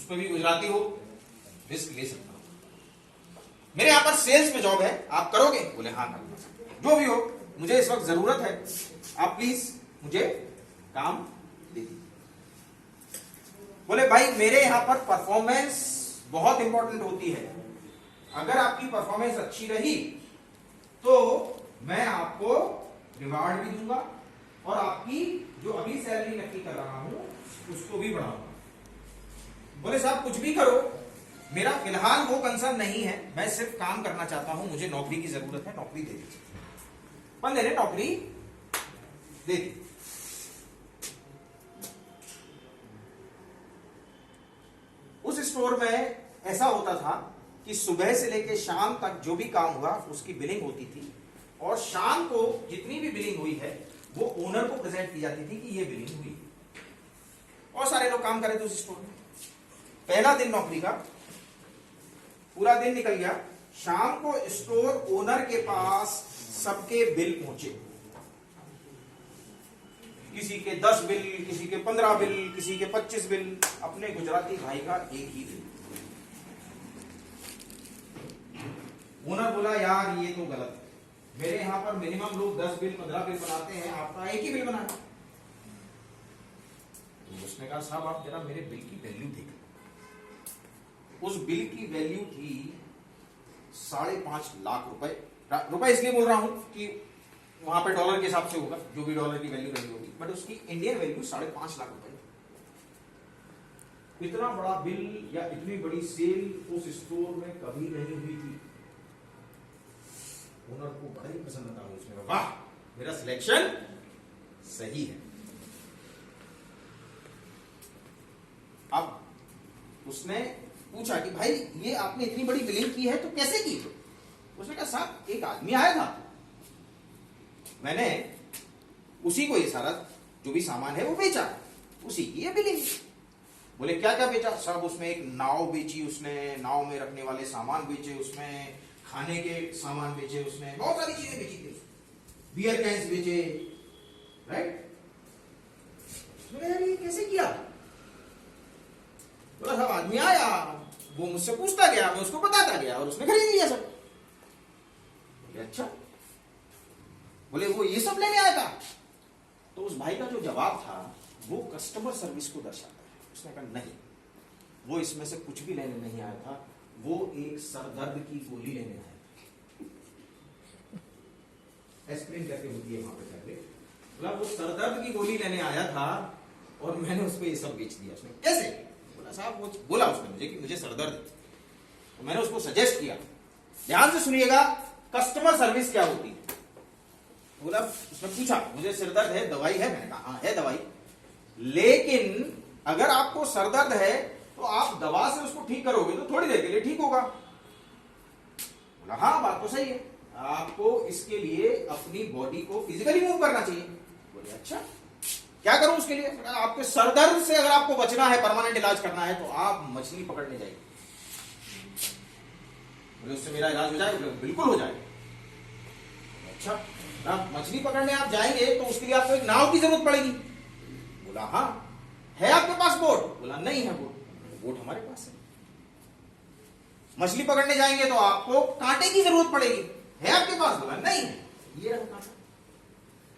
उसमें भी गुजराती हो, रिस्क ले सकता हूं। मेरे यहां पर सेल्स में जॉब है, आप करोगे? बोले हाँ करूंगा, जो भी हो, मुझे इस वक्त जरूरत है, आप प्लीज मुझे काम दे दीजिए। बोले भाई मेरे यहां पर परफॉर्मेंस बहुत इंपॉर्टेंट होती है, अगर आपकी परफॉर्मेंस अच्छी रही तो मैं आपको रिवार्ड भी दूंगा और आपकी जो अभी सैलरी नक्की कर रहा हूं उसको भी बढ़ाऊंगा। बोले साहब कुछ भी करो, मेरा फिलहाल वो कंसर्न नहीं है, मैं सिर्फ काम करना चाहता हूं, मुझे नौकरी की जरूरत है, नौकरी दे दीजिए। बंदे ने नौकरी दे दी। उस स्टोर में ऐसा होता था कि सुबह से लेकर शाम तक जो भी काम हुआ उसकी बिलिंग होती थी और शाम को जितनी भी बिलिंग हुई है वो ओनर को प्रेजेंट की जाती थी कि ये बिलिंग हुई। और सारे लोग काम कर रहे थे उस स्टोर में। पहला दिन नौकरी का, पूरा दिन निकल गया, शाम को स्टोर ओनर के पास सबके बिल पहुंचे, किसी के 10 बिल, किसी के 15 बिल, किसी के 25 बिल, अपने गुजराती भाई का एक ही बिल। ओनर बोला यार ये तो गलत है, मेरे यहां पर मिनिमम लोग 10 बिल 15 बिल बनाते हैं, आपका एक ही बिल बना। तो उसने कहा साहब आप जरा मेरे बिल की वैल्यू देखें। उस बिल की वैल्यू थी 5.5 लाख रुपए इसलिए बोल रहा हूं कि वहां पे डॉलर के हिसाब से होगा, जो भी डॉलर की वैल्यू रही होगी, बट उसकी इंडियन वैल्यू 5.5 लाख रुपए। इतना बड़ा बिल या इतनी बड़ी सेल उस स्टोर में कभी नहीं हुई थी। ओनर को बड़ी प्रसन्नता हुई, उसने कहा वाह मेरा सिलेक्शन सही है। अब उसने पूछा कि भाई ये आपने इतनी बड़ी बिलिंग की है तो कैसे की? उसने कहा साहब एक आदमी आया था, मैंने उसी को ये सारा जो भी सामान है वो बेचा, उसी की ये बिलिंग। बोले क्या क्या बेचा? साहब उसमें एक नाव बेची, उसने नाव में रखने वाले सामान बेचे, उसमें खाने के सामान बेचे, उसने बहुत सारी चीजें बेची थी, बियर कैंस बेचे, राइट? ये कैसे किया? बोला साहब आदमी आया, वो मुझसे पूछता गया, मैं उसको बताता गया और उसने खरीद लिया सब। बोले अच्छा, बोले वो ये सब लेने आया था? तो उस भाई का जो जवाब था वो कस्टमर सर्विस को दर्शाता है। उसने कहा नहीं, वो इसमें से कुछ भी लेने नहीं आया था, वो एक सरदर्द की गोली लेने आया था। एस्प्रिन करके होती है वहां पे टैबलेट। बोला वो सरदर्द की गोली लेने आया था और मैंने उसको ये सब बेच दिया। उसने कैसे? बोला साहब वो बोला उसने मुझे कि मुझे सरदर्द है, तो मैंने उसको सजेस्ट किया। ध्यान से सुनिएगा कस्टमर सर्विस क्या होती है। बोला उसने पूछा मुझे सिरदर्द है, दवाई है? मैंने कहा हाँ है दवाई, लेकिन अगर आपको सरदर्द है तो आप दवा से उसको ठीक करोगे तो थोड़ी देर के लिए ठीक होगा। बोला हाँ बात तो सही है, आपको इसके लिए अपनी बॉडी को फिजिकली मूव करना चाहिए। बोले अच्छा क्या करूं उसके लिए? आपके सरदर्द से अगर आपको बचना है, परमानेंट इलाज करना है, तो आप मछली पकड़ने जाइए। बोले उससे मेरा इलाज हो जाएगा? बिल्कुल हो जाएगा। अच्छा मछली पकड़ने आप जाएंगे तो उसके लिए आपको एक नाव की जरूरत पड़ेगी। बोला हाँ है आपके पास बोट? बोला नहीं है बोट। बोट हमारे पास है। मछली पकड़ने जाएंगे तो आपको कांटे की जरूरत पड़ेगी, है आपके पास? बोला नहीं है, ये रहा कांटा।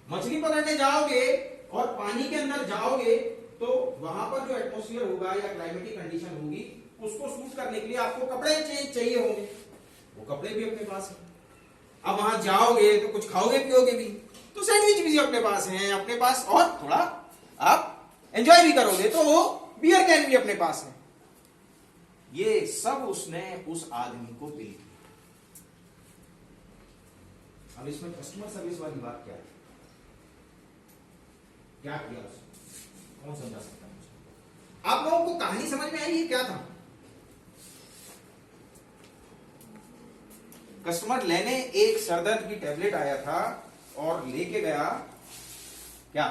मछली पकड़ने जाओगे और पानी के अंदर जाओगे तो वहां पर जो एटमॉस्फेयर होगा या क्लाइमेटिक कंडीशन होगी उसको सूट करने के लिए आपको कपड़े चाहिए होंगे, वो कपड़े भी अपने पास है। अब वहां जाओगे तो कुछ खाओगे पियोगे भी, तो सैंडविच भी अपने पास है अपने पास, और थोड़ा आप एंजॉय भी करोगे तो वो बियर कैन भी अपने पास है। ये सब उसने उस आदमी को बिल किया। अब इसमें कस्टमर सर्विस वाली बात क्या है? क्या किया उसने? कौन समझा सकता है? आप लोगों को कहानी समझ में आई है क्या था? कस्टमर लेने एक सरदर्द की टेबलेट आया था और लेके गया क्या?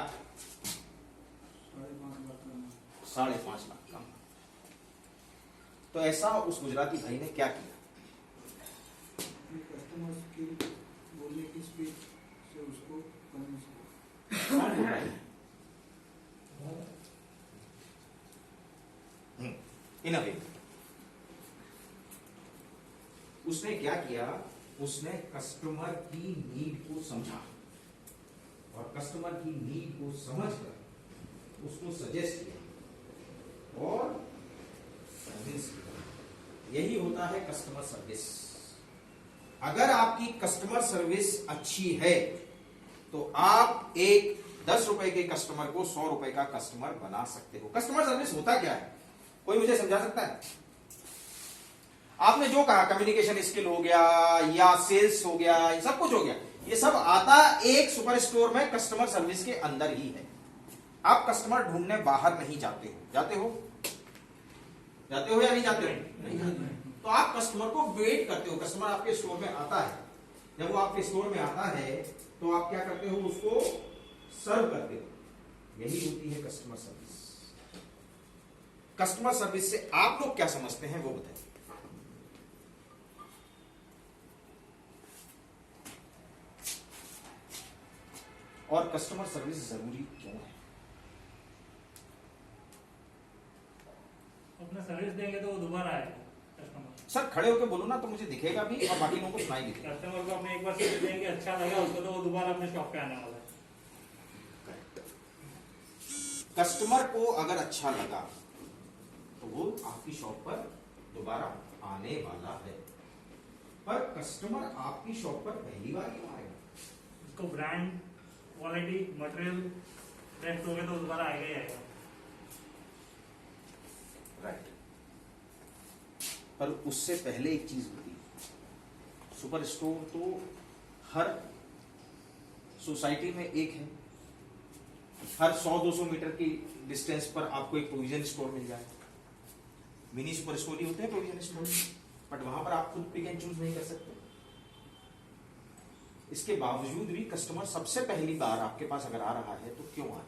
5.5 लाख का। तो ऐसा उस गुजराती भाई ने क्या किया? कस्टमर की बोलने की स्पीड से उसको इन अ वे। उसने क्या किया, उसने कस्टमर की नीड को समझा और कस्टमर की नीड को समझकर उसको सजेस्ट किया और कन्विंस किया। यही होता है कस्टमर सर्विस। अगर आपकी कस्टमर सर्विस अच्छी है तो आप एक 10 रुपए के कस्टमर को 100 रुपए का कस्टमर बना सकते हो। कस्टमर सर्विस होता क्या है, कोई मुझे समझा सकता है? आपने जो कहा कम्युनिकेशन स्किल हो गया या सेल्स हो गया, ये सब कुछ हो गया, ये सब आता एक सुपर स्टोर में कस्टमर सर्विस के अंदर ही है। आप कस्टमर ढूंढने बाहर नहीं जाते हो। जाते हो? जाते हो या नहीं जाते हो? नहीं जाते हो। तो आप कस्टमर को वेट करते हो। कस्टमर आपके स्टोर में आता है, जब वो आपके स्टोर में आता है तो आप क्या करते हो, उसको सर्व करते हो। यही होती है कस्टमर सर्विस। कस्टमर सर्विस से आप लोग क्या समझते हैं वो बताइए। और कस्टमर सर्विस जरूरी क्यों है? अपना सर्विस देंगे तो वो दोबारा आएगा कस्टमर। सर खड़े होकर बोलो ना तो मुझे दिखेगा भी और बाकी लोगों को सुनाई दिखेगा। कस्टमर को अपने एक बार सर्विस देंगे, अच्छा लगा उसको तो वो दोबारा अपने शॉप पे आने वाला है। कस्टमर को अगर अच्छा लगा तो वो आपकी शॉप पर दोबारा आने वाला है। पर कस्टमर आपकी शॉप पर पहली बार क्यों आएगा? उसको ब्रांड, क्वालिटी, मटेरियल बेस्ट हो गया तो दोबारा आएगा ही आएगा। राइट। पर उससे पहले एक चीज होती है। सुपर स्टोर तो हर सोसाइटी में एक है। हर 100-200 मीटर की डिस्टेंस पर आपको एक प्रोविजन स्टोर मिल जाए। मिनी सुपर स्टोर ही होते हैं प्रोविजन स्टोर, बट वहां पर आप खुद पिक एंड चूज नहीं कर सकते। इसके बावजूद भी कस्टमर सबसे पहली बार आपके पास अगर आ रहा है तो क्यों आ रहा है?